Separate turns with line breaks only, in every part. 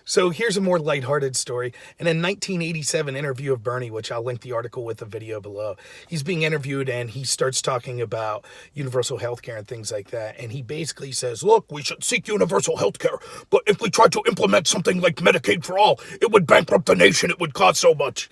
So here's a more lighthearted story. In a 1987 interview of Bernie, which I'll link the article with the video below, he's being interviewed and he starts talking about universal health care and things like that. And he basically says, look, we should seek universal health care, but if we tried to implement something like Medicaid for all, it would bankrupt the nation. It would cost so much.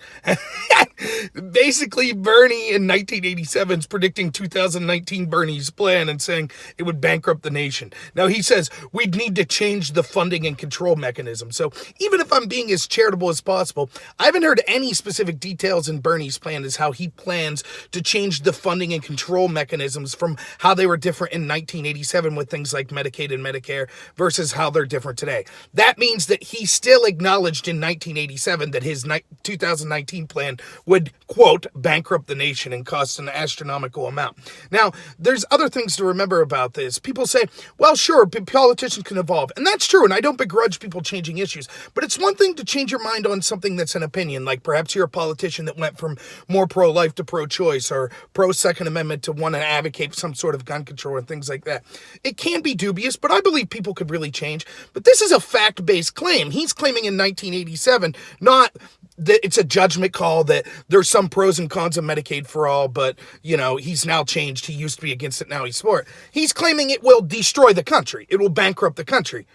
Basically, Bernie in 1987 is predicting 2019 Bernie's plan and saying it would bankrupt the nation. Now, he says we'd need to change the funding and control mechanism. So even if I'm being as charitable as possible, I haven't heard any specific details in Bernie's plan as how he plans to change the funding and control mechanisms from how they were different in 1987 with things like Medicaid and Medicare versus how they're different today. That means that he still acknowledged in 1987 that his 2019 plan would, quote, bankrupt the nation and cost an astronomical amount. Now, there's other things to remember about this. People say, well, sure, politicians can evolve. And that's true, and I don't begrudge people changing issues. But it's one thing to change your mind on something that's an opinion, like perhaps you're a politician that went from more pro-life to pro-choice or pro-Second Amendment to want to advocate some sort of gun control and things like that. It can be dubious, but I believe people could really change. But this is a fact-based claim. He's claiming in 1987, not that it's a judgment call that there's some pros and cons of Medicaid for all, but, you know, he's now changed. He used to be against it, now he's for it. He's claiming it will destroy the country. It will bankrupt the country.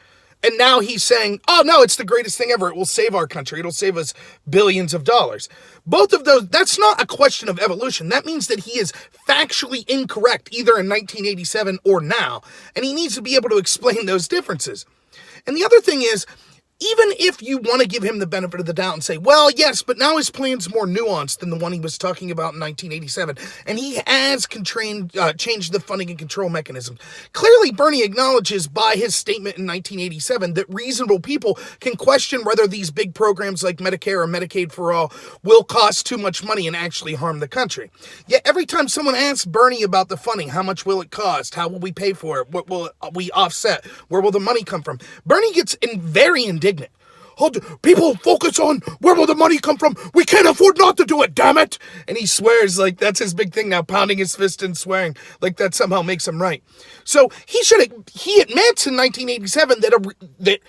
And now he's saying, oh, no, it's the greatest thing ever. It will save our country. It'll save us billions of dollars. Both of those, that's not a question of evolution. That means that he is factually incorrect either in 1987 or now. And he needs to be able to explain those differences. And the other thing is, even if you want to give him the benefit of the doubt and say, well, yes, but now his plan's more nuanced than the one he was talking about in 1987, and he has changed the funding and control mechanism. Clearly, Bernie acknowledges by his statement in 1987 that reasonable people can question whether these big programs like Medicare or Medicaid for all will cost too much money and actually harm the country. Yet every time someone asks Bernie about the funding, how much will it cost? How will we pay for it? What will we offset? Where will the money come from? Bernie gets very indignant. People focus on where will the money come from. We can't afford not to do it, damn it. And he swears like that's his big thing now, pounding his fist and swearing like that somehow makes him right. So he admits in 1987 that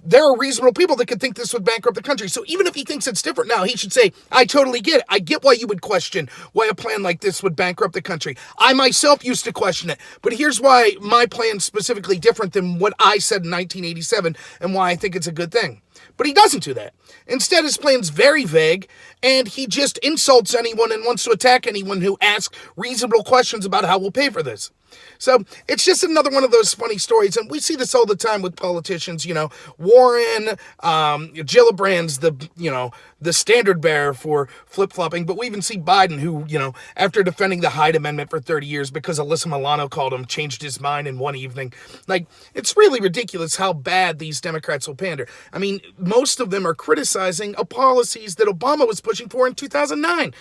there are reasonable people that could think this would bankrupt the country. So even if he thinks it's different now, he should say, I totally get it. I get why you would question why a plan like this would bankrupt the country. I myself used to question it. But here's why my plan's specifically different than what I said in 1987 and why I think it's a good thing. But he doesn't do that. Instead, his plan's very vague, and he just insults anyone and wants to attack anyone who asks reasonable questions about how we'll pay for this. So it's just another one of those funny stories, and we see this all the time with politicians. You know, Warren, Gillibrand's the standard bearer for flip-flopping, but we even see Biden, who, you know, after defending the Hyde Amendment for 30 years because Alyssa Milano called him, changed his mind in one evening. Like, it's really ridiculous how bad these Democrats will pander. I mean, most of them are criticizing policies that Obama was pushing for in 2009,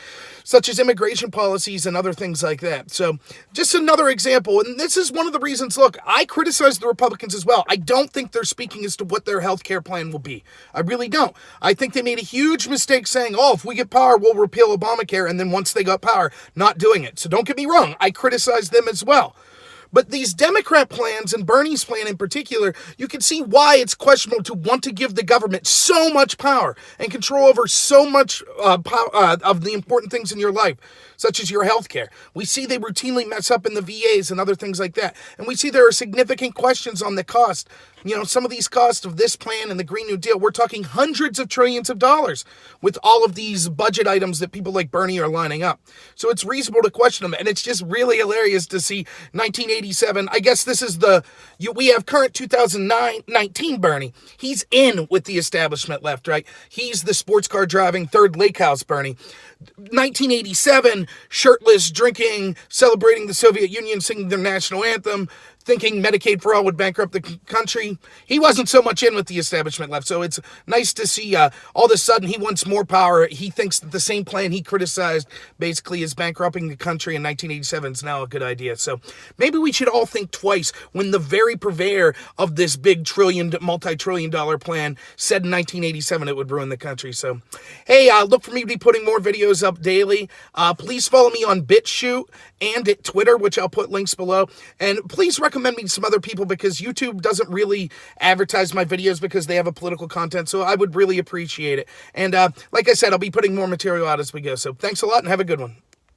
such as immigration policies and other things like that. So just another example, and this is one of the reasons, look, I criticize the Republicans as well. I don't think they're speaking as to what their health care plan will be. I really don't. I think they made a huge mistake saying, oh, if we get power, we'll repeal Obamacare, and then once they got power, not doing it. So don't get me wrong, I criticize them as well. But these Democrat plans, and Bernie's plan in particular, you can see why it's questionable to want to give the government so much power and control over so much power of the important things in your life, such as your health care. We see they routinely mess up in the VAs and other things like that. And we see there are significant questions on the cost. You know, some of these costs of this plan and the Green New Deal, we're talking hundreds of trillions of dollars with all of these budget items that people like Bernie are lining up. So it's reasonable to question them. And it's just really hilarious to see 1987. I guess this is we have current 2019 Bernie. He's in with the establishment left, right? He's the sports car driving third lake house Bernie. 1987, shirtless, drinking, celebrating the Soviet Union, singing their national anthem, thinking Medicaid for all would bankrupt the country. He wasn't so much in with the establishment left. So it's nice to see all of a sudden he wants more power. He thinks that the same plan he criticized basically is bankrupting the country in 1987 is now a good idea. So maybe we should all think twice when the very purveyor of this big multi-trillion dollar plan said in 1987 it would ruin the country. So, hey, look for me to be putting more videos up daily. Please follow me on BitChute and at Twitter, which I'll put links below. And please recommend me to some other people, because YouTube doesn't really advertise my videos because they have a political content, so I would really appreciate it. And like I said, I'll be putting more material out as we go. So thanks a lot and have a good one.